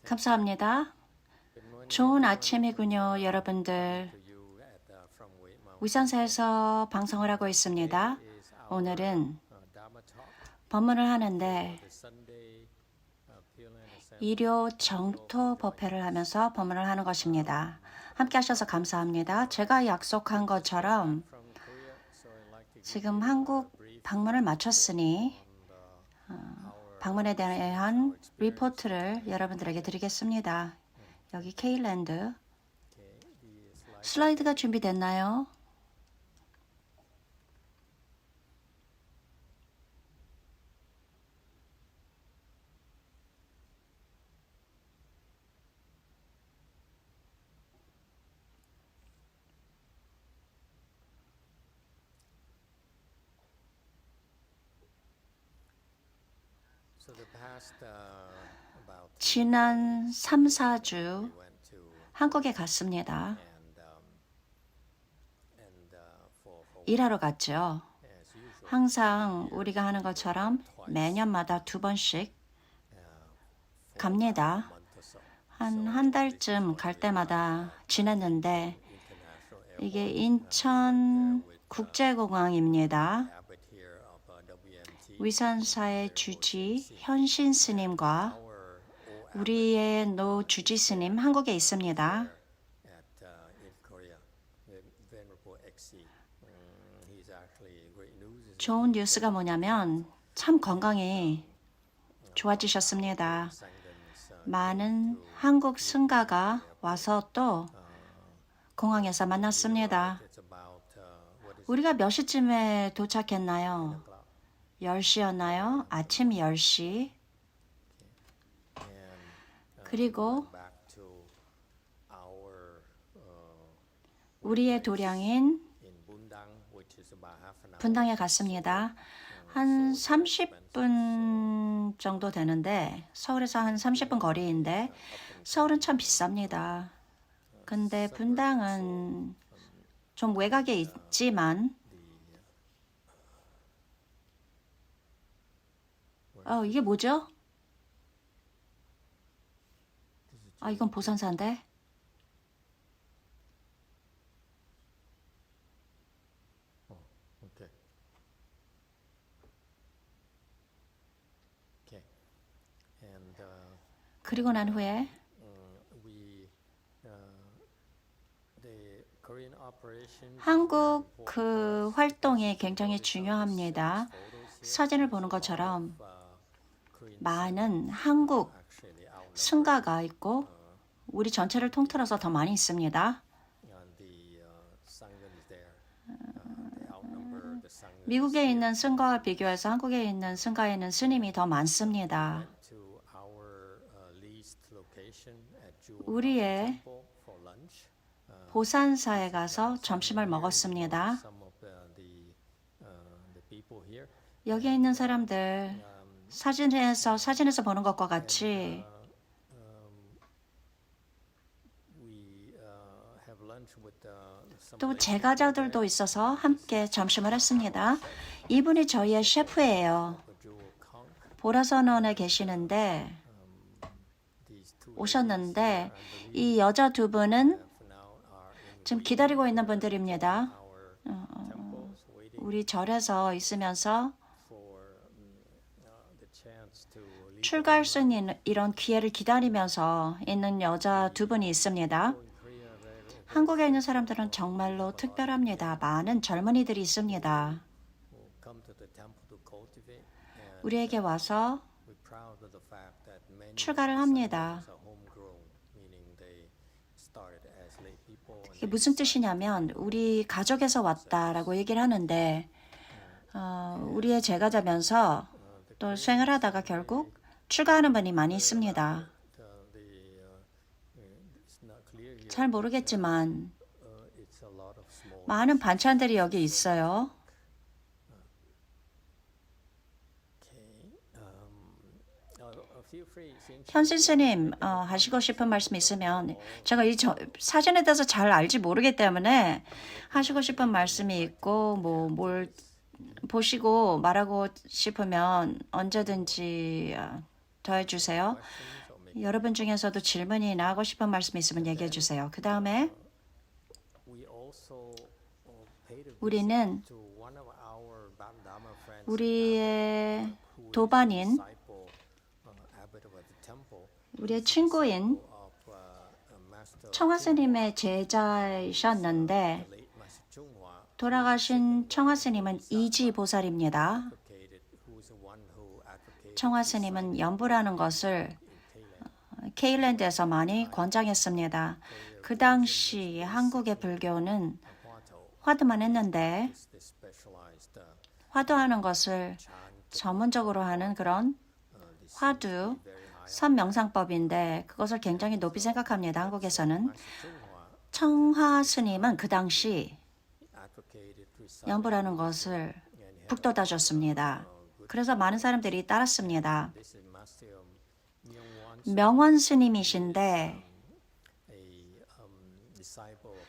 감사합니다. 좋은 아침이군요, 여러분들. 위선사에서 방송을 하고 있습니다. 오늘은 법문을 하는데 일요 정토 법회를 하면서 법문을 하는 것입니다. 함께 하셔서 감사합니다. 제가 약속한 것처럼 지금 한국 방문을 마쳤으니 방문에 대한 리포트를 여러분들에게 드리겠습니다. 여기 케일랜드. 슬라이드가 준비됐나요? 지난 3, 4주 한국에 갔습니다. 일하러 갔죠. 항상 우리가 하는 것처럼 매년마다 2번씩 갑니다. 한 달쯤 갈 때마다 지냈는데 이게 인천 국제공항입니다. 위선사의 주지 현신 스님과 우리의 노 주지 스님 한국에 있습니다. 좋은 뉴스가 뭐냐면 참 건강이 좋아지셨습니다. 많은 한국 승가가 와서 또 공항에서 만났습니다. 우리가 몇 시쯤에 도착했나요? 10시였나요? 아침 10시. 그리고 우리의 도량인 분당에 갔습니다. 한 30분 정도 되는데 서울에서 한 30분 거리인데 서울은 참 비쌉니다. 근데 분당은 좀 외곽에 있지만 이게 뭐죠? 이건 보선사인데. 그리고 난 후에 한국 그 활동이 굉장히 중요합니다. 사진을 보는 것처럼 많은 한국 승가가 있고 우리 전체를 통틀어서 더 많이 있습니다. 미국에 있는 승가와 비교해서 한국에 있는 승가에는 스님이 더 많습니다. 우리의 보산사에 가서 점심을 먹었습니다. 여기에 있는 사람들 사진에서 보는 것과 같이 또 제가자들도 있어서 함께 점심을 했습니다. 이분이 저희의 셰프예요. 보라선원에 계시는데 오셨는데 이 여자 두 분은 지금 기다리고 있는 분들입니다. 우리 절에서 있으면서 출가할 수 있는 이런 기회를 기다리면서 있는 여자 두 분이 있습니다. 한국에 있는 사람들은 정말로 특별합니다. 많은 젊은이들이 있습니다. 우리에게 와서 출가를 합니다. 이게 무슨 뜻이냐면 우리 가족에서 왔다라고 얘기를 하는데 우리의 제가자면서 또 수행을 하다가 결국 출가하는 분이 많이 있습니다. 잘 모르겠지만 많은 반찬들이 여기 있어요. 현신 스님 하시고 싶은 말씀 있으면 제가 이 사진에 대해서 잘 알지 모르기 때문에 하시고 싶은 말씀이 있고 뭘 보시고 말하고 싶으면 언제든지 더해주세요. 여러분 중에서도 질문이나 하고 싶은 말씀 있으면 얘기해 주세요. 그 다음에 우리는 우리의 도반인, 우리의 친구인 청하 스님의 제자이셨는데 돌아가신 청하 스님은 이지 보살입니다. 청하 스님은 연부라는 것을 케일랜드에서 많이 권장했습니다. 그 당시 한국의 불교는 화두만 했는데 화두하는 것을 전문적으로 하는 그런 화두, 선명상법인데 그것을 굉장히 높이 생각합니다. 한국에서는. 청하 스님은 그 당시 연부라는 것을 북돋아줬습니다. 그래서 많은 사람들이 따랐습니다. 명원 스님이신데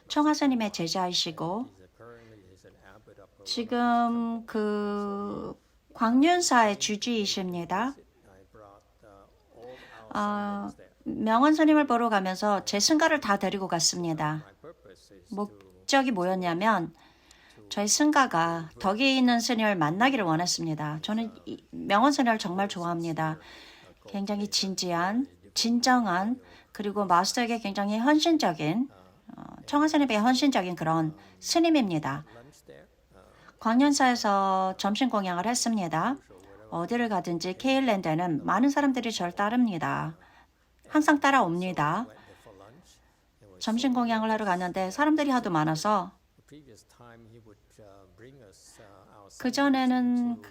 청하 스님의 제자이시고 지금 그 광륜사의 주지이십니다. 명원 스님을 보러 가면서 제 승가를 다 데리고 갔습니다. 목적이 뭐였냐면 저희 승가가 덕이 있는 스님을 만나기를 원했습니다. 저는 명원 스님을 정말 좋아합니다. 굉장히 진지한, 진정한, 그리고 마스터에게 굉장히 헌신적인, 청하 스님에게 헌신적인 그런 스님입니다. 광련사에서 점심 공양을 했습니다. 어디를 가든지 케일랜드는 많은 사람들이 저를 따릅니다. 항상 따라옵니다. 점심 공양을 하러 갔는데 사람들이 하도 많아서 그전에는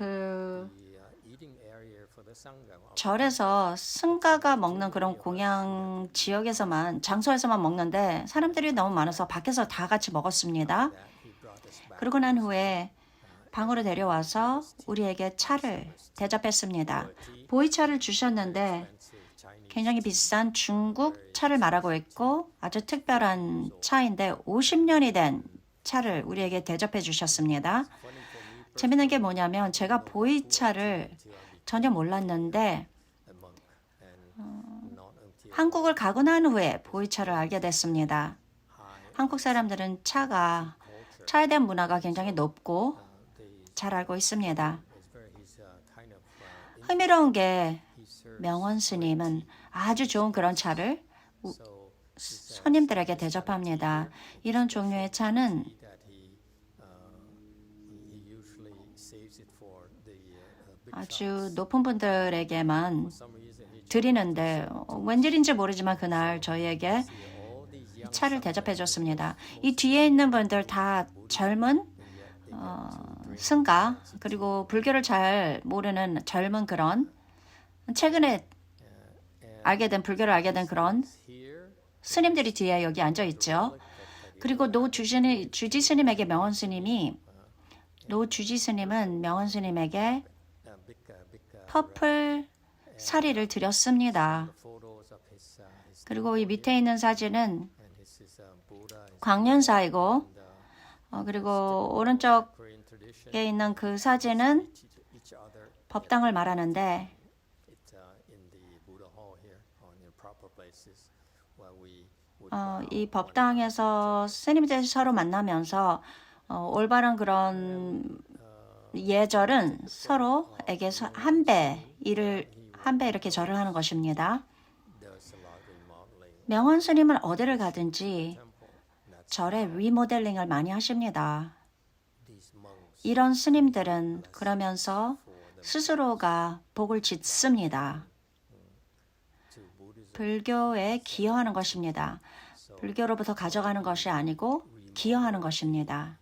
절에서 승가가 먹는 그런 공양 지역에서만, 장소에서만 먹는데 사람들이 너무 많아서 밖에서 다 같이 먹었습니다. 그러고 난 후에 방으로 데려와서 우리에게 차를 대접했습니다. 보이차를 주셨는데 굉장히 비싼 중국 차를 말하고 있고 아주 특별한 차인데 50년이 된 차를 우리에게 대접해 주셨습니다. 재밌는 게 뭐냐면 제가 보이차를 전혀 몰랐는데 한국을 가고 난 후에 보이차를 알게 됐습니다. 한국 사람들은 차에 대한 문화가 굉장히 높고 잘 알고 있습니다. 흥미로운 게 명원 스님은 아주 좋은 그런 차를 손님들에게 대접합니다. 이런 종류의 차는 아주 높은 분들에게만 드리는데 웬일인지 모르지만 그날 저희에게 차를 대접해 줬습니다. 이 뒤에 있는 분들 다 젊은 승가 그리고 불교를 잘 모르는 젊은 그런 최근에 불교를 알게 된 그런 스님들이 뒤에 여기 앉아 있죠. 그리고 주지 스님에게 명원 스님이 주지 스님은 명원 스님에게 퍼플 사리를 드렸습니다. 그리고 이 밑에 있는 사진은 광련사이고 그리고 오른쪽에 있는 그 사진은 법당을 말하는데 이 법당에서 스님들이 서로 만나면서 올바른 그런 예절은 서로에게 한 배 이렇게 절을 하는 것입니다. 명원 스님은 어디를 가든지 절의 리모델링을 많이 하십니다. 이런 스님들은 그러면서 스스로가 복을 짓습니다. 불교에 기여하는 것입니다. 불교로부터 가져가는 것이 아니고 기여하는 것입니다.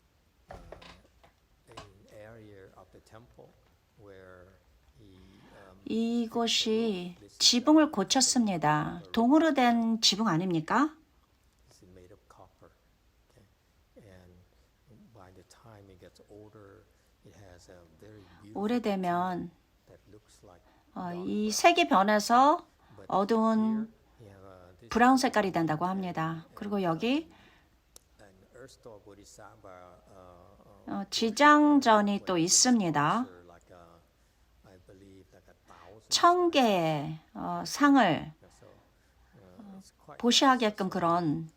이곳이 지붕을 고쳤습니다. 동으로 된 지붕 아닙니까? 오래되면 이 색이 변해서 어두운 브라운 색깔이 된다고 합니다. 그리고 여기 지장전이 또 있습니다. 1000개의 상을 보시하게끔 그런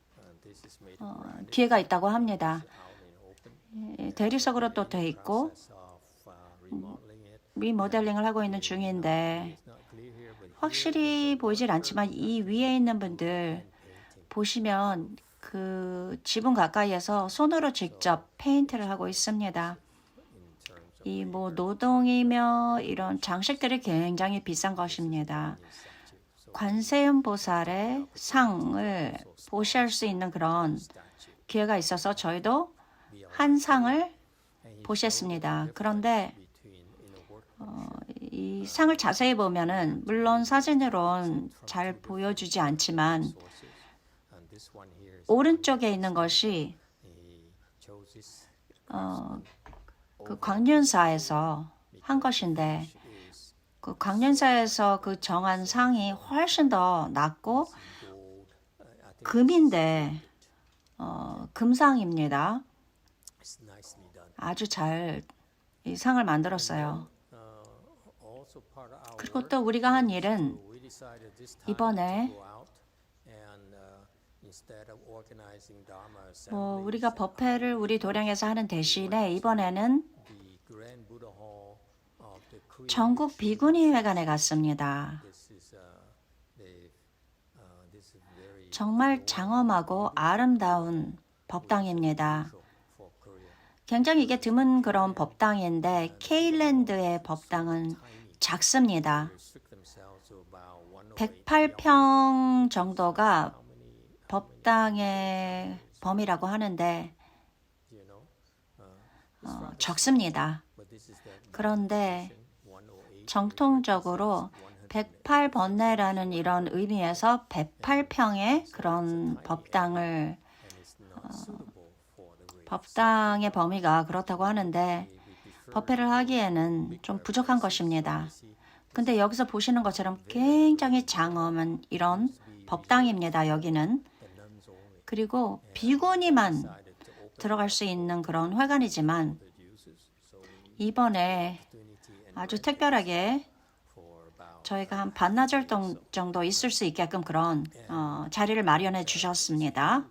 기회가 있다고 합니다. 대리석으로 또 돼 있고 리모델링을 하고 있는 중인데 확실히 보이질 않지만 이 위에 있는 분들 보시면 그 지붕 가까이에서 손으로 직접 페인트를 하고 있습니다. 이 뭐 노동이며 이런 장식들이 굉장히 비싼 것입니다. 관세음 보살의 상을 보실 수 있는 그런 기회가 있어서 저희도 한 상을 보셨습니다. 그런데 이 상을 자세히 보면은 물론 사진으론 잘 보여주지 않지만 오른쪽에 있는 것이 그 광륜사에서 한 것인데 그 광륜사에서 그 정한 상이 훨씬 더 낮고 금인데 금상입니다. 아주 잘 이 상을 만들었어요. 그리고 또 우리가 한 일은 이번에 우리가 법회를 우리 도량에서 하는 대신에 이번에는 전국 비구니 회관에 갔습니다. 정말 장엄하고 아름다운 법당입니다. 굉장히 이게 드문 그런 법당인데 케일랜드의 법당은 작습니다. 108평 정도가 법당의 범위라고 하는데 적습니다. 그런데 정통적으로 108번뇌라는 이런 의미에서 108평의 그런 법당의 범위가 그렇다고 하는데 법회를 하기에는 좀 부족한 것입니다. 근데 여기서 보시는 것처럼 굉장히 장엄한 이런 법당입니다. 여기는. 그리고 비구니만 들어갈 수 있는 그런 회관이지만 이번에 아주 특별하게 저희가 한 반나절 정도 있을 수 있게끔 그런 자리를 마련해 주셨습니다.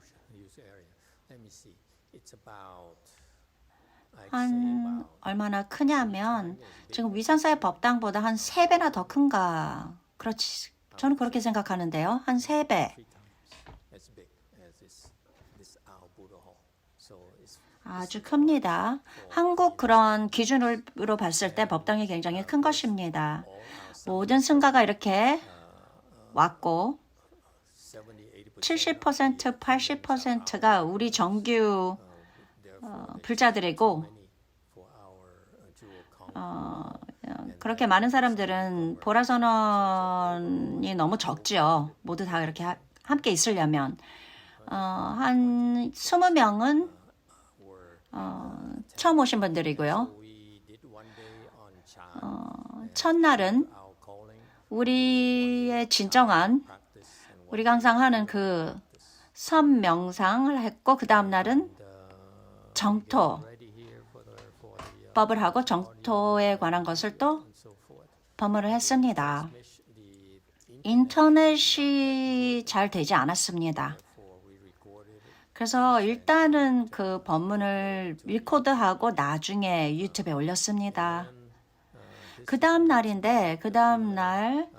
한 얼마나 크냐면 지금 위산사의 법당보다 한 3배나 더 큰가. 그렇지. 저는 그렇게 생각하는데요. 한 3배. 아주 큽니다. 한국 그런 기준으로 봤을 때 법당이 굉장히 큰 것입니다. 모든 승가가 이렇게 왔고 70%, 80%가 우리 정규 불자들이고 그렇게 많은 사람들은 보라선언이 너무 적지요. 모두 다 이렇게 함께 있으려면 한 20명은 처음 오신 분들이고요. 첫날은 우리의 진정한 우리가 항상 하는 그 선명상을 했고 그 다음 날은 정토 법을 하고 정토에 관한 것을 또 법문을 했습니다. 인터넷이 잘 되지 않았습니다. 그래서 일단은 그 법문을 리코드하고 나중에 유튜브에 올렸습니다. 그 다음 날인데 그 다음 날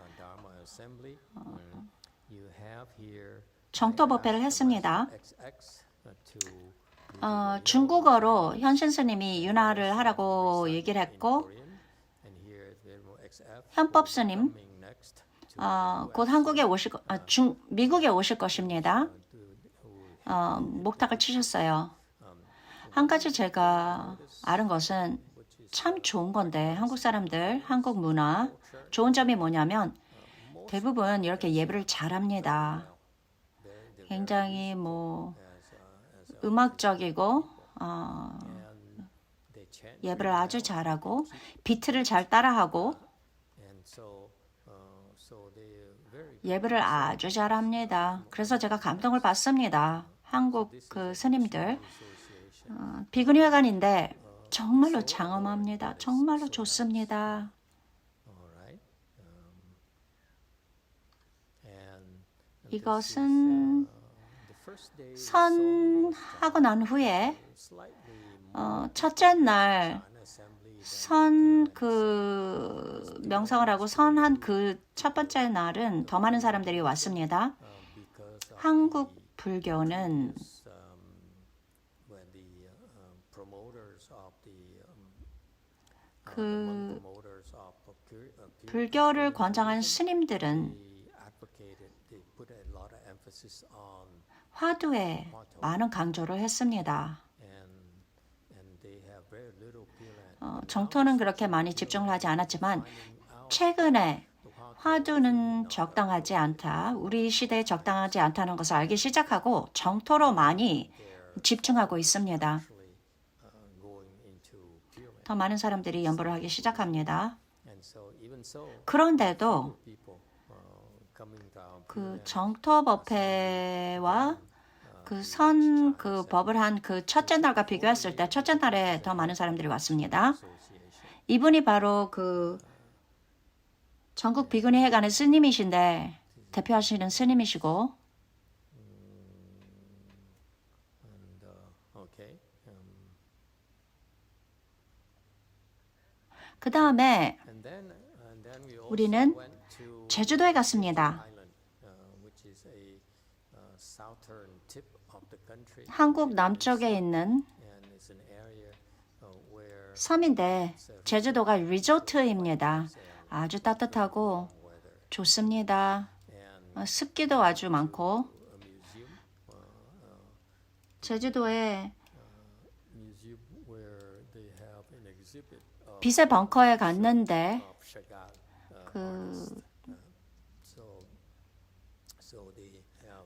정토 법회를 했습니다. 중국어로 현신 스님이 윤화를 하라고 얘기를 했고 현법 스님 곧 한국에 미국에 오실 것입니다. 목탁을 치셨어요. 한 가지 제가 아는 것은 참 좋은 건데 한국 사람들, 한국 문화 좋은 점이 뭐냐면 대부분 이렇게 예배를 잘합니다. 굉장히 음악적이고 예배를 아주 잘하고 비트를 잘 따라하고 예배를 아주 잘합니다. 그래서 제가 감동을 받습니다. 한국 그 스님들 비구니 회관인데 정말로 장엄합니다. 정말로 좋습니다. 이것은 선하고 난 후에 첫째 날 선 그 명상을 하고 선한 그 첫 번째 날은 더 많은 사람들이 왔습니다. 한국 불교는 그 불교를 권장한 스님들은 화두에 많은 강조를 했습니다. 정토는 그렇게 많이 집중을 하지 않았지만 최근에 화두는 적당하지 않다. 우리 시대에 적당하지 않다는 것을 알기 시작하고 정토로 많이 집중하고 있습니다. 더 많은 사람들이 연보를 하기 시작합니다. 그런데도 그 정토 법회와 그 법을 한 그 첫째 날과 비교했을 때 첫째 날에 더 많은 사람들이 왔습니다. 이분이 바로 그 전국 비구니 회관의 스님이신데 대표하시는 스님이시고 그 다음에 우리는 제주도에 갔습니다. 한국 남쪽에 있는 섬인데 제주도가 리조트입니다. 아주 따뜻하고 좋습니다. 습기도 아주 많고 제주도에 빛의 벙커에 갔는데 그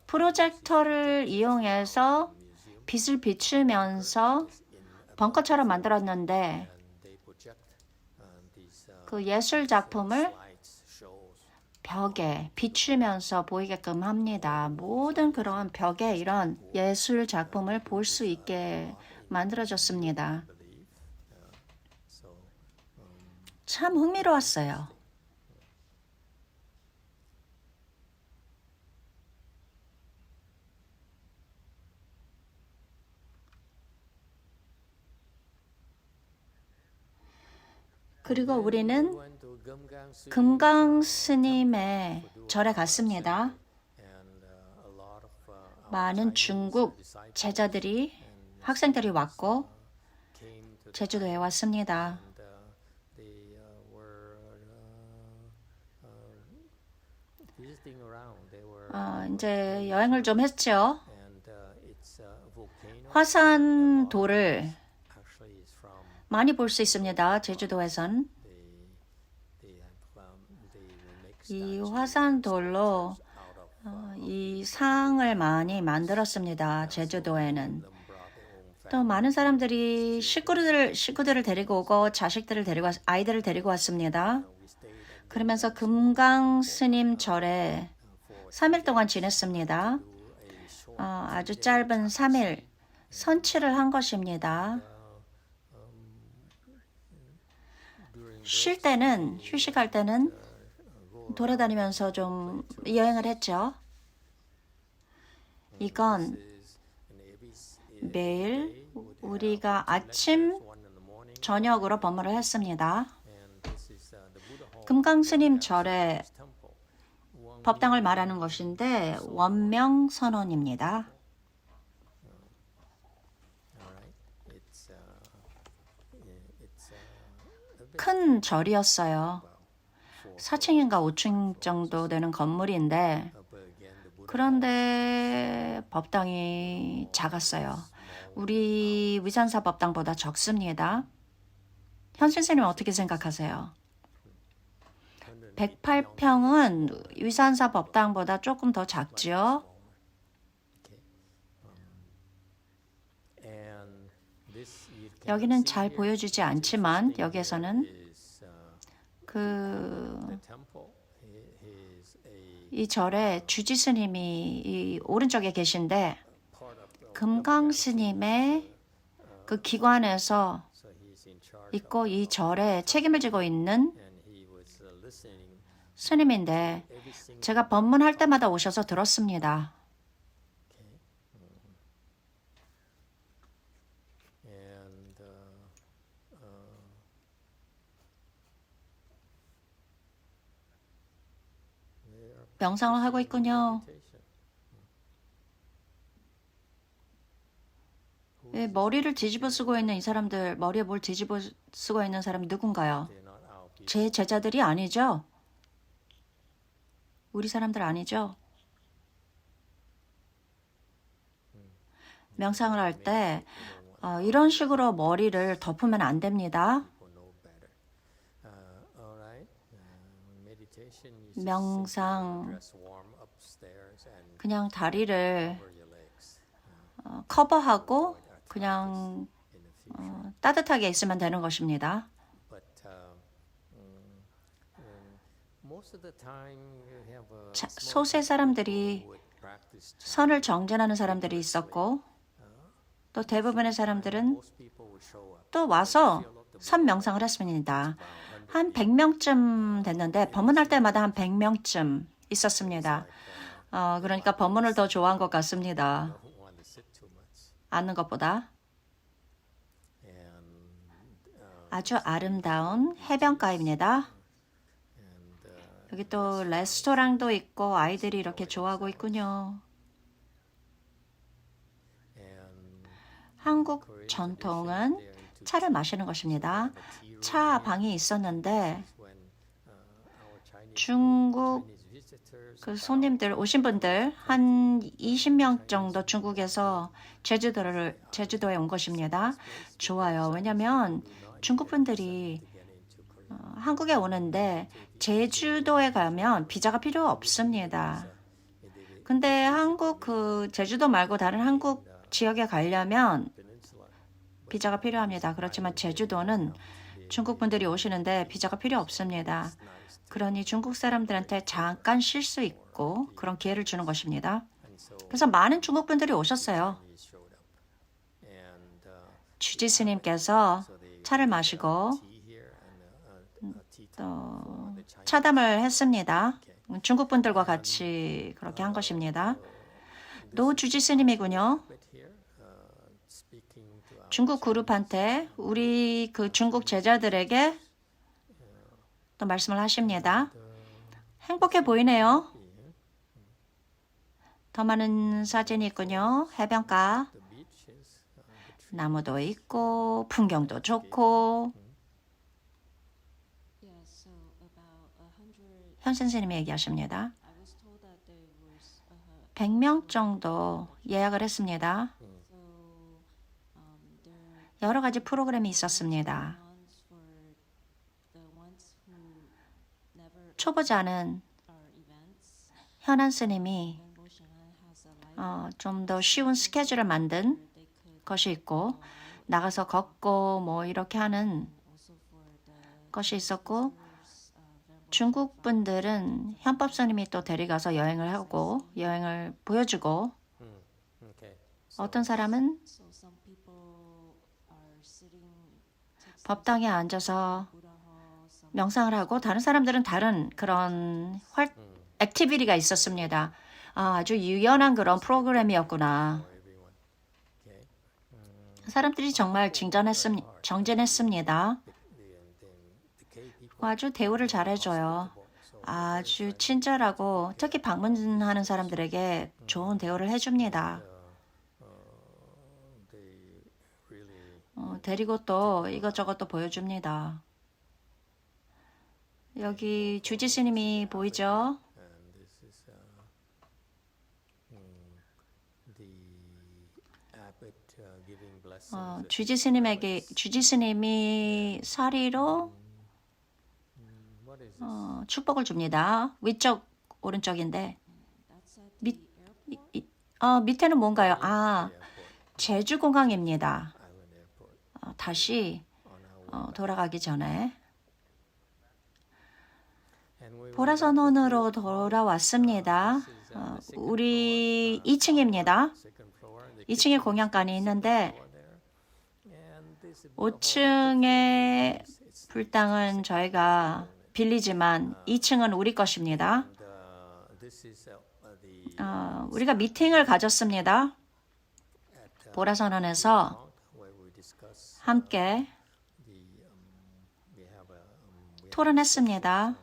프로젝터를 이용해서 빛을 비추면서 벙커처럼 만들었는데 그 예술 작품을 벽에 비추면서 보이게끔 합니다. 모든 그런 벽에 이런 예술 작품을 볼 수 있게 만들어졌습니다. 참 흥미로웠어요. 그리고 우리는 금강 스님의 절에 갔습니다. 많은 중국 제자들이, 학생들이 왔고 제주도에 왔습니다. 이제 여행을 좀 했죠. 화산돌을 많이 볼 수 있습니다. 제주도에선. 이 화산돌로 이 상을 많이 만들었습니다. 제주도에는. 또 많은 사람들이 식구들을 데리고 오고 아이들을 데리고 왔습니다. 그러면서 금강 스님 절에 3일 동안 지냈습니다. 아주 짧은 3일 선치를 한 것입니다. 휴식할 때는 돌아다니면서 좀 여행을 했죠. 이건 매일 우리가 아침, 저녁으로 법문을 했습니다. 금강스님 절의 법당을 말하는 것인데 원명선언입니다. 큰 절이었어요. 4층인가 5층 정도 되는 건물인데 그런데 법당이 작았어요. 우리 위산사 법당보다 적습니다. 현신 스님 어떻게 생각하세요? 108평은 위산사 법당보다 조금 더 작지요? 여기는 잘 보여주지 않지만 여기에서는 이 절에 주지 스님이 이 오른쪽에 계신데 금강 스님의 그 기관에서 있고 이 절에 책임을 지고 있는 스님인데 제가 법문할 때마다 오셔서 들었습니다. 명상을 하고 있군요. 왜 머리를 뒤집어 쓰고 있는 이 사람들, 머리에 뭘 뒤집어 쓰고 있는 사람이 누군가요? 제 제자들이 아니죠? 우리 사람들 아니죠? 명상을 할 때 이런 식으로 머리를 덮으면 안 됩니다. 명상, 그냥 다리를 커버하고 그냥 따뜻하게 있으면 되는 것입니다. 소세 사람들이 선을 정진하는 사람들이 있었고 또 대부분의 사람들은 또 와서 선 명상을 했습니다. 한 100명쯤 됐는데 법문할 때마다 한 100명쯤 있었습니다. 그러니까 법문을 더 좋아한 것 같습니다. 앉는 것보다. 아주 아름다운 해변가입니다. 여기 또 레스토랑도 있고 아이들이 이렇게 좋아하고 있군요. 한국 전통은 차를 마시는 것입니다. 차 방이 있었는데 중국 그 손님들 오신 분들 한 20명 정도 중국에서 제주도에 온 것입니다. 좋아요. 왜냐하면 중국 분들이 한국에 오는데 제주도에 가면 비자가 필요 없습니다. 근데 한국 그 제주도 말고 다른 한국 지역에 가려면 비자가 필요합니다. 그렇지만 제주도는 중국 분들이 오시는데 비자가 필요 없습니다. 그러니 중국 사람들한테 잠깐 쉴 수 있고 그런 기회를 주는 것입니다. 그래서 많은 중국 분들이 오셨어요. 주지 스님께서 차를 마시고 또 차담을 했습니다. 중국 분들과 같이 그렇게 한 것입니다. 노 주지 스님이군요. 중국 그룹한테 우리 그 중국 제자들에게 또 말씀을 하십니다. 행복해 보이네요. 더 많은 사진이 있군요. 해변가, 나무도 있고 풍경도 좋고. 현 선생님이 얘기하십니다. 100명 정도 예약을 했습니다. 여러 가지 프로그램이 있었습니다. 초보자는 현안 스님이 좀 더 쉬운 스케줄을 만든 것이 있고 나가서 걷고 뭐 이렇게 하는 것이 있었고 중국 분들은 현법 스님이 또 데려가서 여행을 하고 여행을 보여주고 어떤 사람은 법당에 앉아서 명상을 하고 다른 사람들은 다른 그런 액티비티가 있었습니다. 아주 유연한 그런 프로그램이었구나. 사람들이 정말 정진했습니다. 아주 대우를 잘해줘요. 아주 친절하고 특히 방문하는 사람들에게 좋은 대우를 해줍니다. 데리고 또 이것저것 또 보여줍니다. 여기 주지 스님이 보이죠? 주지 스님이 사리로 축복을 줍니다. 위쪽 오른쪽인데 밑에는 뭔가요? 제주공항입니다. 다시 돌아가기 전에 보라선원으로 돌아왔습니다. 우리 2층입니다. 2층에 공양관이 있는데 5층의 불당은 저희가 빌리지만 2층은 우리 것입니다. 우리가 미팅을 가졌습니다. 보라선언에서 함께 토론했습니다.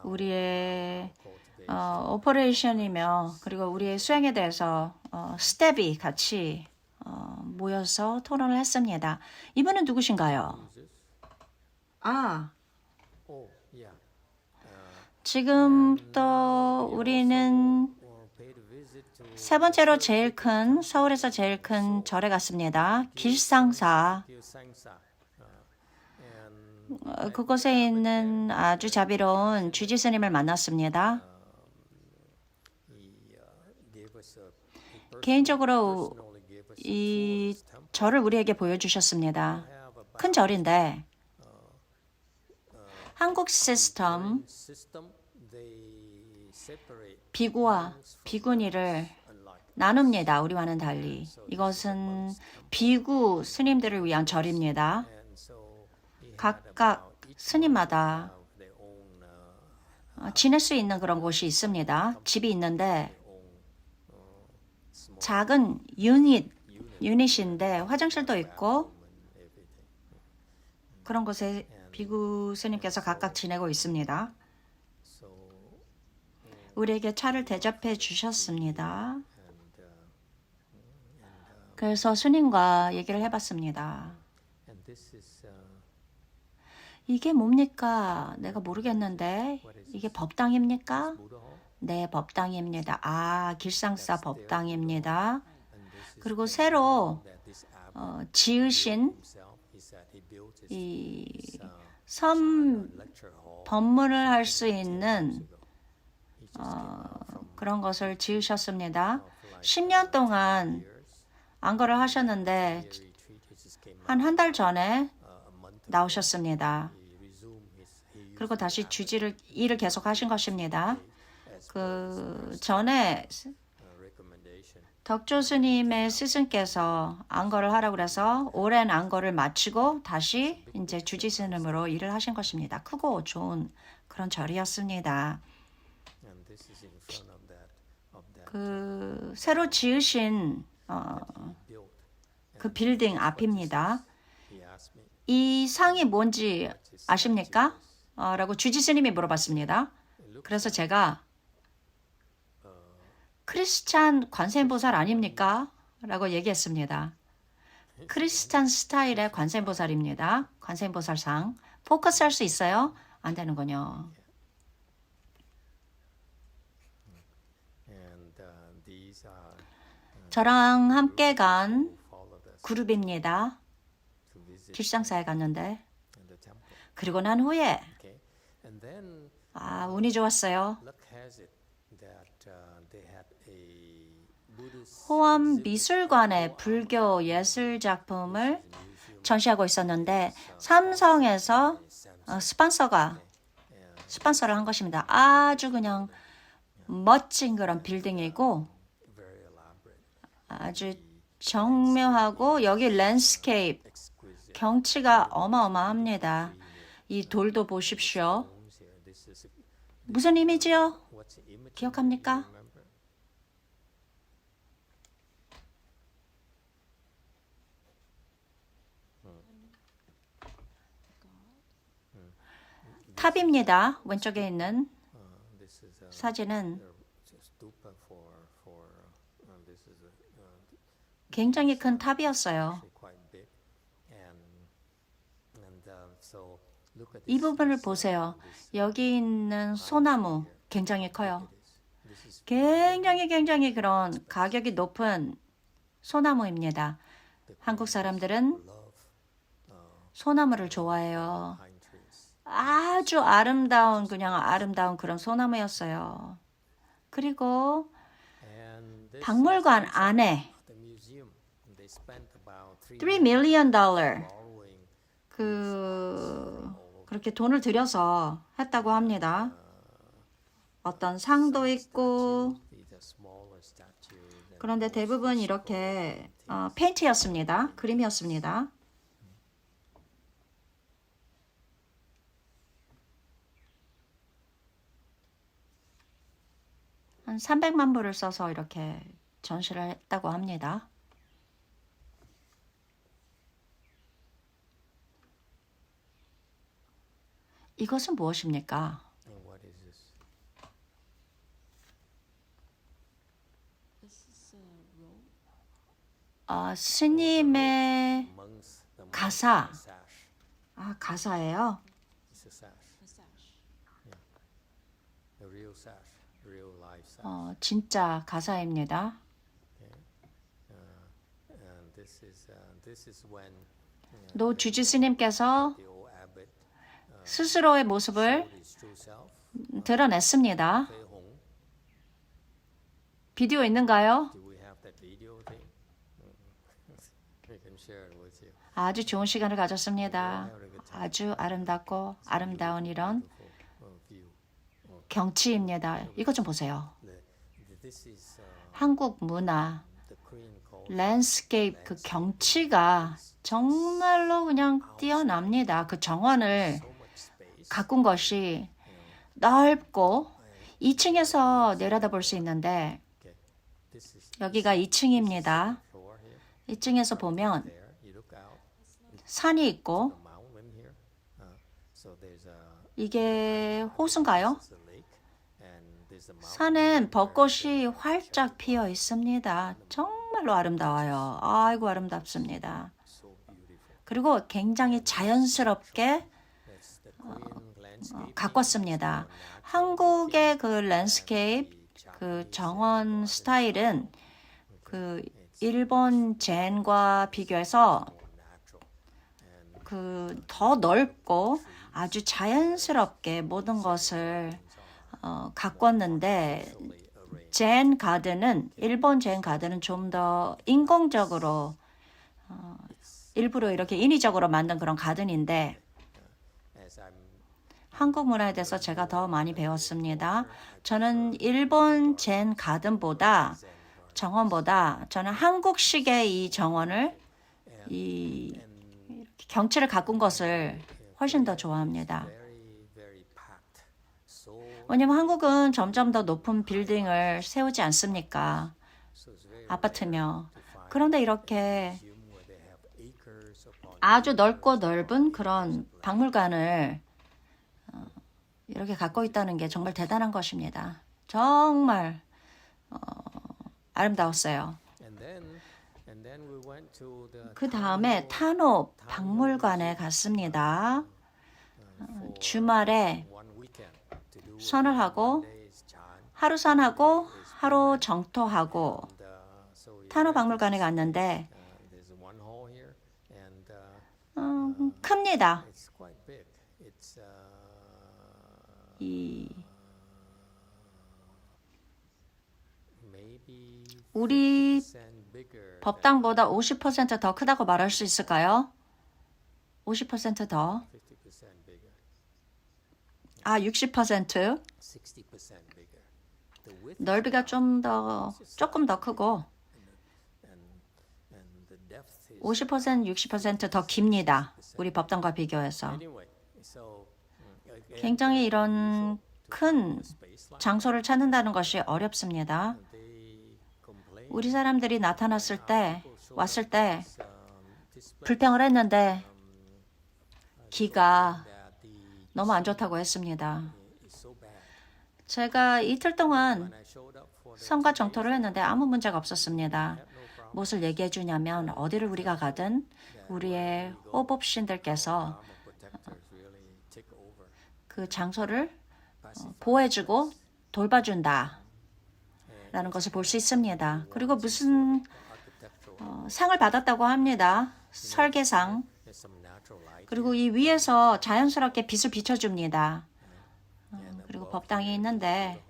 우리의 오퍼레이션이며 그리고 우리의 수행에 대해서 스텝이 같이 모여서 토론을 했습니다. 이분은 누구신가요? 지금부터 우리는 세 번째로 제일 큰, 서울에서 제일 큰 절에 갔습니다. 길상사. 그곳에 있는 아주 자비로운 주지 스님을 만났습니다. 개인적으로 이 절을 우리에게 보여주셨습니다. 큰 절인데 한국 시스템 비구와 비구니를 나눕니다. 우리와는 달리. 이것은 비구 스님들을 위한 절입니다. 각각 스님마다 지낼 수 있는 그런 곳이 있습니다. 집이 있는데 작은 유닛인데 화장실도 있고 그런 곳에 비구 스님께서 각각 지내고 있습니다. 우리에게 차를 대접해 주셨습니다. 그래서 스님과 얘기를 해봤습니다. 이게 뭡니까? 내가 모르겠는데 이게 법당입니까? 네, 법당입니다. 길상사 법당입니다. 그리고 새로 지으신 이 섬 법문을 할 수 있는 그런 것을 지으셨습니다. 10년 동안 안거를 하셨는데 한 달 전에 나오셨습니다. 그리고 다시 일을 계속 하신 것입니다. 그 전에 덕조 스님의 스승께서 안거를 하라고 그래서 오랜 안거를 마치고 다시 이제 주지 스님으로 일을 하신 것입니다. 크고 좋은 그런 절이었습니다. 그 새로 지으신 그 빌딩 앞입니다. 이 상이 뭔지 아십니까? 라고 주지 스님이 물어봤습니다. 그래서 제가 크리스찬 관세음보살 아닙니까? 라고 얘기했습니다. 크리스찬 스타일의 관세음보살입니다. 관세음보살상. 포커스 할 수 있어요? 안 되는군요. 저랑 함께 간 그룹입니다. 길상사에 갔는데 그리고 난 후에 운이 좋았어요. 호암 미술관에 불교 예술 작품을 전시하고 있었는데 삼성에서 스폰서를 한 것입니다. 아주 그냥 멋진 그런 빌딩이고 아주 정묘하고 여기 랜드스케이프 경치가 어마어마합니다. 이 돌도 보십시오. 무슨 이미지요? 기억합니까? 탑입니다. 왼쪽에 있는 사진은 굉장히 큰 탑이었어요. 이 부분을 보세요. 여기 있는 소나무 굉장히 커요. 굉장히 그런 가격이 높은 소나무입니다. 한국 사람들은 소나무를 좋아해요. 아주 아름다운 그런 소나무였어요. 그리고 박물관 안에 $3 million 그렇게 돈을 들여서 했다고 합니다. 어떤 상도 있고 그런데 대부분 이렇게 페인트였습니다. 그림이었습니다. 한 300만 불을 써서 이렇게 전시를 했다고 합니다. 이것은 무엇입니까? 스님의 가사. 가사예요. 진짜 가사입니다. 노 주지 스님께서 스스로의 모습을 드러냈습니다. 비디오 있는가요? 아주 좋은 시간을 가졌습니다. 아주 아름답고 아름다운 이런 경치입니다. 이것 좀 보세요. 한국 문화, 랜드스케이프 그 경치가 정말로 그냥 뛰어납니다. 그 정원을 가꾼 것이 넓고 2층에서 내려다볼 수 있는데 여기가 2층입니다. 2층에서 보면 산이 있고 이게 호수인가요? 산엔 벚꽃이 활짝 피어 있습니다. 정말로 아름다워요. 아이고 아름답습니다. 그리고 굉장히 자연스럽게 가꿨습니다. 한국의 그 랜드스케이프 그 정원 스타일은 그 일본 젠과 비교해서 그 더 넓고 아주 자연스럽게 모든 것을 가꿨는데 젠 가든은 일본 젠 가든은 좀 더 인공적으로 일부러 이렇게 인위적으로 만든 그런 가든인데 한국 문화에 대해서 제가 더 많이 배웠습니다. 저는 일본 젠 가든보다 정원보다 저는 한국식의 이 정원을 이 경치를 가꾼 것을 훨씬 더 좋아합니다. 왜냐하면 한국은 점점 더 높은 빌딩을 세우지 않습니까? 아파트며. 그런데 이렇게 아주 넓고 넓은 그런 박물관을 이렇게 갖고 있다는 게 정말 대단한 것입니다. 정말 아름다웠어요. 그 다음에 타노 박물관에 갔습니다. 주말에 선을 하고 하루 선하고 하루 정토하고 타노 박물관에 갔는데 큽니다. 우리 법당보다 50% 더 크다고 말할 수 있을까요? 50% 더. 60%. 넓이가 조금 더 크고 50%, 60% 더 깁니다. 우리 법당과 비교해서. 굉장히 이런 큰 장소를 찾는다는 것이 어렵습니다. 우리 사람들이 왔을 때 불평을 했는데 기가 너무 안 좋다고 했습니다. 제가 이틀 동안 성과 정토를 했는데 아무 문제가 없었습니다. 무엇을 얘기해 주냐면 어디를 우리가 가든 우리의 호법신들께서 그 장소를 보호해주고 돌봐준다 라는 것을 볼 수 있습니다. 그리고 무슨 상을 받았다고 합니다. 설계상. 그리고 이 위에서 자연스럽게 빛을 비춰줍니다. 그리고 법당이 있는데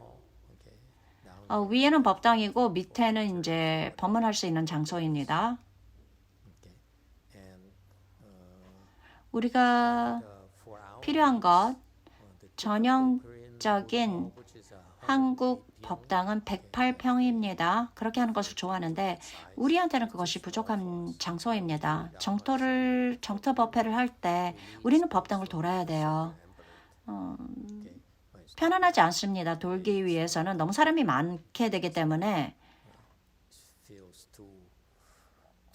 위에는 법당이고 밑에는 이제 법문할 수 있는 장소입니다. 우리가 필요한 것 전형적인 한국 법당은 108평입니다. 그렇게 하는 것을 좋아하는데 우리한테는 그것이 부족한 장소입니다. 정토 법회를 할 때 우리는 법당을 돌아야 돼요. 편안하지 않습니다. 돌기 위해서는 너무 사람이 많게 되기 때문에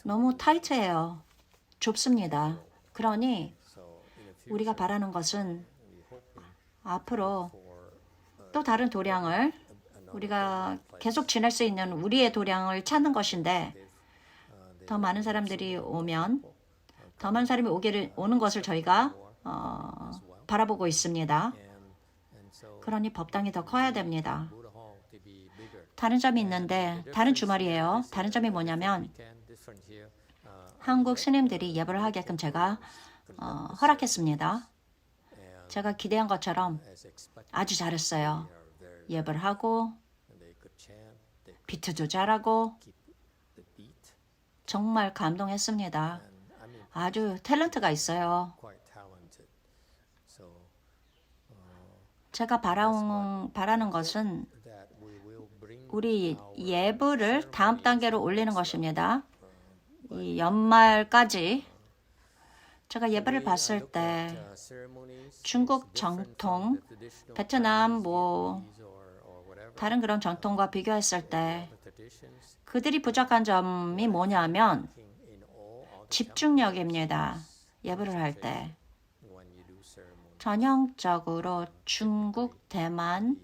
너무 타이트해요. 좁습니다. 그러니 우리가 바라는 것은 앞으로 또 다른 도량을 우리가 계속 지낼 수 있는 우리의 도량을 찾는 것인데 더 많은 사람들이 오면 더 많은 사람이 오는 것을 저희가 바라보고 있습니다. 그러니 법당이 더 커야 됩니다. 다른 점이 있는데 다른 주말이에요. 다른 점이 뭐냐면 한국 스님들이 예배를 하게끔 제가 허락했습니다. 제가 기대한 것처럼 아주 잘했어요. 예배를 하고 비트도 잘하고 정말 감동했습니다. 아주 탤런트가 있어요. 제가 바라는 것은 우리 예불을 다음 단계로 올리는 것입니다. 이 연말까지 제가 예배를 봤을 때 중국 정통, 베트남 다른 그런 전통과 비교했을 때 그들이 부족한 점이 뭐냐면 집중력입니다. 예배를 할 때. 전형적으로 중국, 대만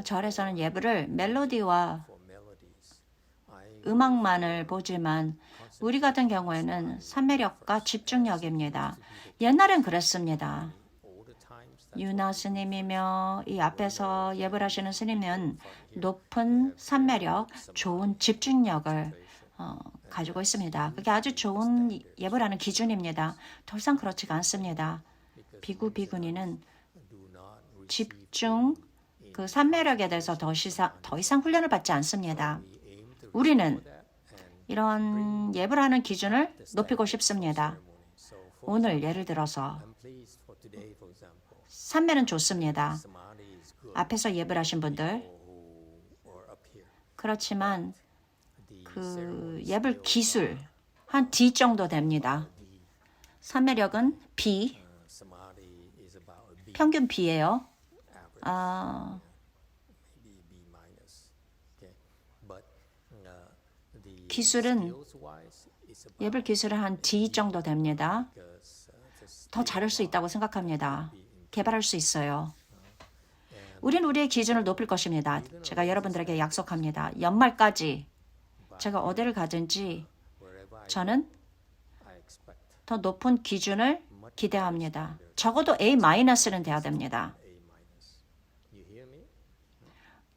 절에서는 예배를 멜로디와 음악만을 보지만 우리 같은 경우에는 산매력과 집중력입니다. 옛날엔 그랬습니다. 유나 스님이며 이 앞에서 예배를 하시는 스님은 높은 산매력, 좋은 집중력을 가지고 있습니다. 그게 아주 좋은 예배라는 기준입니다. 더 이상 그렇지가 않습니다. 비구니는 집중, 그 산매력에 대해서 더 이상 훈련을 받지 않습니다. 우리는 이런 예배를 하는 기준을 높이고 싶습니다. 오늘 예를 들어서 산매는 좋습니다. 앞에서 예배를 하신 분들. 그렇지만 그 예배 기술 한 D 정도 됩니다. 산매력은 B, 평균 B예요. 기술은 예배 기술은 한 D 정도 됩니다. 더 잘할 수 있다고 생각합니다. 개발할 수 있어요. 우리는 우리의 기준을 높일 것입니다. 제가 여러분들에게 약속합니다. 연말까지 제가 어디를 가든지 저는 더 높은 기준을 기대합니다. 적어도 A-는 돼야 됩니다.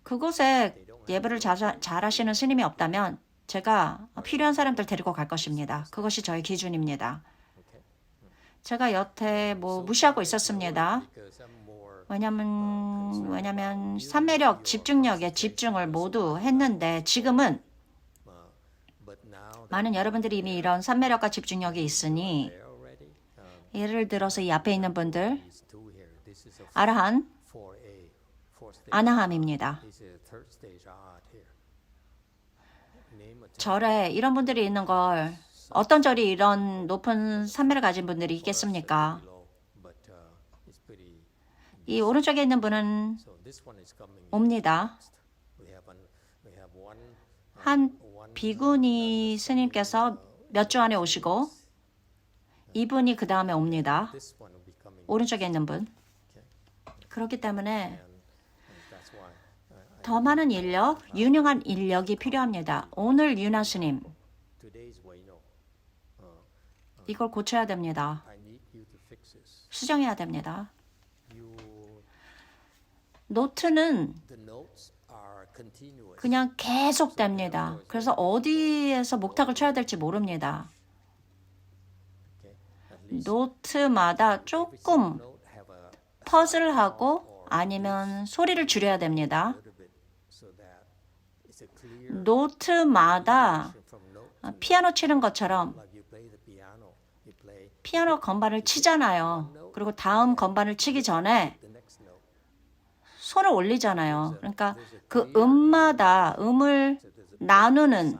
그곳에 예배를 잘하시는 스님이 없다면 제가 필요한 사람들 데리고 갈 것입니다. 그것이 저의 기준입니다. 제가 여태 무시하고 있었습니다. 왜냐면 산매력, 집중력에 집중을 모두 했는데 지금은 많은 여러분들이 이미 이런 산매력과 집중력이 있으니 예를 들어서 이 앞에 있는 분들 아나함입니다. 절에 이런 분들이 있는 걸 어떤 절이 이런 높은 산매를 가진 분들이 있겠습니까? 이 오른쪽에 있는 분은 옵니다. 한 비구니 스님께서 몇 주 안에 오시고 이분이 그 다음에 옵니다. 오른쪽에 있는 분. 그렇기 때문에 더 많은 인력, 유능한 인력이 필요합니다. 오늘 유나 스님, 이걸 고쳐야 됩니다. 수정해야 됩니다. 노트는 그냥 계속 됩니다. 그래서 어디에서 목탁을 쳐야 될지 모릅니다. 노트마다 조금 퍼즐하고 아니면 소리를 줄여야 됩니다. 노트마다 피아노 치는 것처럼 피아노 건반을 치잖아요. 그리고 다음 건반을 치기 전에 손을 올리잖아요. 그러니까 그 음마다 음을 나누는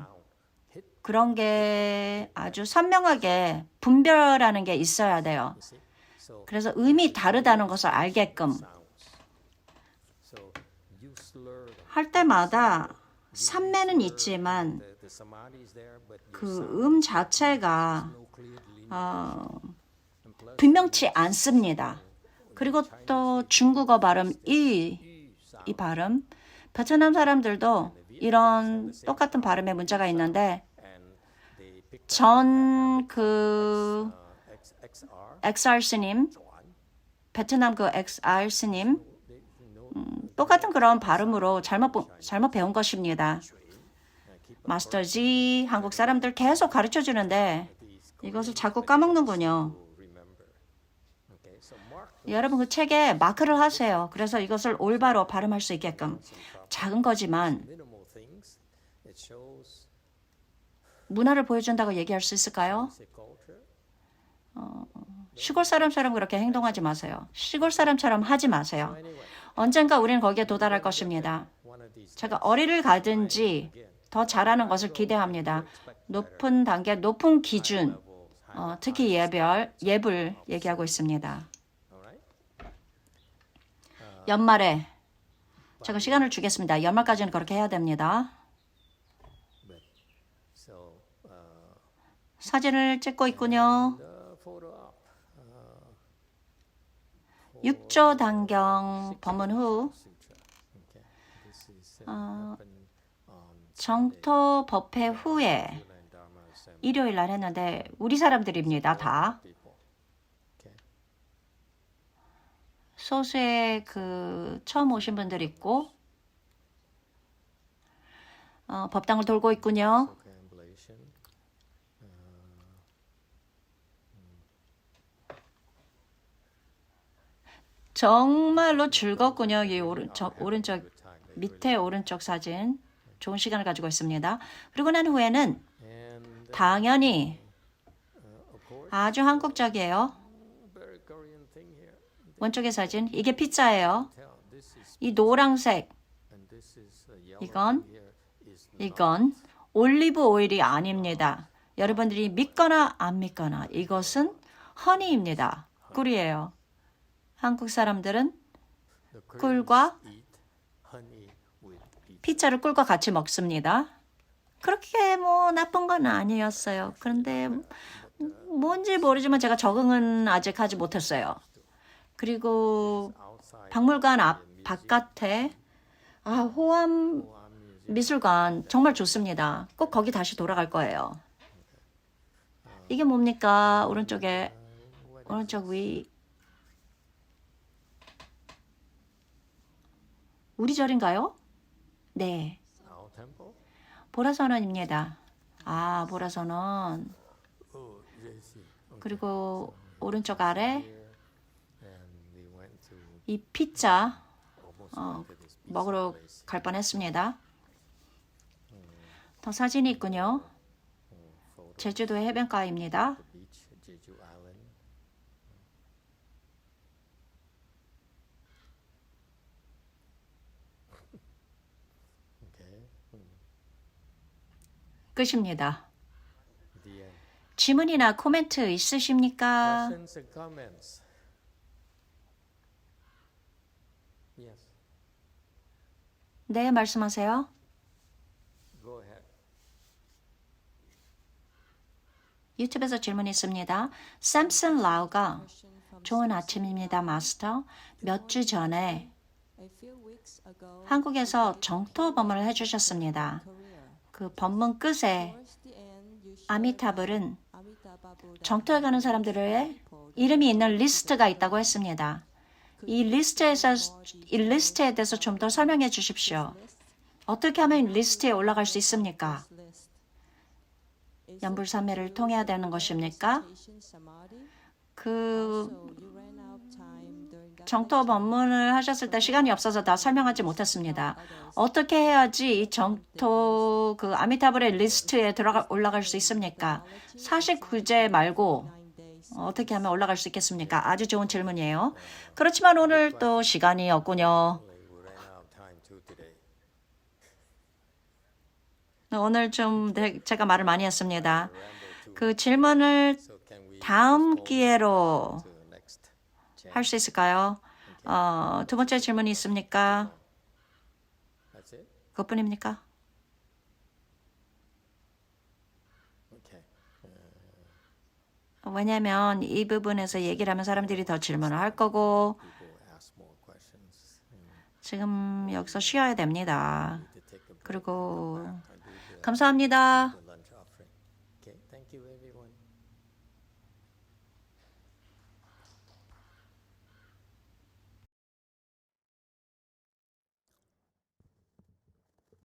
그런 게 아주 선명하게 분별하는 게 있어야 돼요. 그래서 음이 다르다는 것을 알게끔 할 때마다 삼매는 있지만 그 자체가 분명치 않습니다. 그리고 또 중국어 발음 이 발음 베트남 사람들도 이런 똑같은 발음에 문제가 있는데 전 그 XR스님 베트남 그 XR스님 똑같은 그런 발음으로 잘못 배운 것입니다. 마스터 G 한국 사람들 계속 가르쳐 주는데 이것을 자꾸 까먹는군요. 여러분 그 책에 마크를 하세요. 그래서 이것을 올바로 발음할 수 있게끔 작은 거지만 문화를 보여준다고 얘기할 수 있을까요? 시골 사람처럼 그렇게 행동하지 마세요. 시골 사람처럼 하지 마세요. 언젠가 우리는 거기에 도달할 것입니다. 제가 어디를 가든지 더 잘하는 것을 기대합니다. 높은 단계, 높은 기준, 특히 예불 얘기하고 있습니다. 연말에 제가 시간을 주겠습니다. 연말까지는 그렇게 해야 됩니다. 사진을 찍고 있군요. 6조 단경 법문 후 정토 법회 후에 일요일 날 했는데 우리 사람들입니다. 다. 소수의 그 처음 오신 분들 있고 법당을 돌고 있군요. 정말로 즐겁군요. 이 오른쪽 밑에 오른쪽 사진 좋은 시간을 가지고 있습니다. 그리고 난 후에는 당연히 아주 한국적이에요. 왼쪽의 사진 이게 피자예요. 이 노란색 이건 올리브 오일이 아닙니다. 여러분들이 믿거나 안 믿거나 이것은 허니입니다. 꿀이에요. 한국 사람들은 꿀과 피자를 꿀과 같이 먹습니다. 그렇게 뭐 나쁜 건 아니었어요. 그런데 뭔지 모르지만 제가 적응은 아직 하지 못했어요. 그리고 박물관 바깥에 호암 미술관 정말 좋습니다. 꼭 거기 다시 돌아갈 거예요. 이게 뭡니까? 오른쪽 위 우리 절인가요? 네. 보라선언입니다. 보라선언. 그리고 오른쪽 아래 이 피자 먹으러 갈 뻔했습니다. 더 사진이 있군요. 제주도의 해변가입니다. 끝입니다. 질문이나 코멘트 있으십니까? 네, 말씀하세요. 유튜브에서 질문이 있습니다. 샘슨 라우가 좋은 아침입니다, 마스터. 몇 주 전에 한국에서 정토 법문을 해주셨습니다. 그 법문 끝에 아미타불은 정토에 가는 사람들의 이름이 있는 리스트가 있다고 했습니다. 이 리스트에 대해서 좀 더 설명해 주십시오. 어떻게 하면 리스트에 올라갈 수 있습니까? 연불산매를 통해야 되는 것입니까? 그 정토 법문을 하셨을 때 시간이 없어서 다 설명하지 못했습니다. 어떻게 해야지 이 정토 그 아미타불의 리스트에 올라갈 수 있습니까? 49제 말고 어떻게 하면 올라갈 수 있겠습니까? 아주 좋은 질문이에요. 그렇지만 오늘 또 시간이 없군요. 오늘 좀 제가 말을 많이 했습니다. 그 질문을 다음 기회로 할 수 있을까요? 두 번째 질문이 있습니까? That's it? 그것뿐입니까? Okay. 왜냐하면 이 부분에서 얘기를 하면 사람들이 더 질문을 할 거고 People ask more questions. 지금 여기서 쉬어야 됩니다. To take a break. 그리고 I do the 감사합니다. lunch offering. Okay. Thank you, everyone.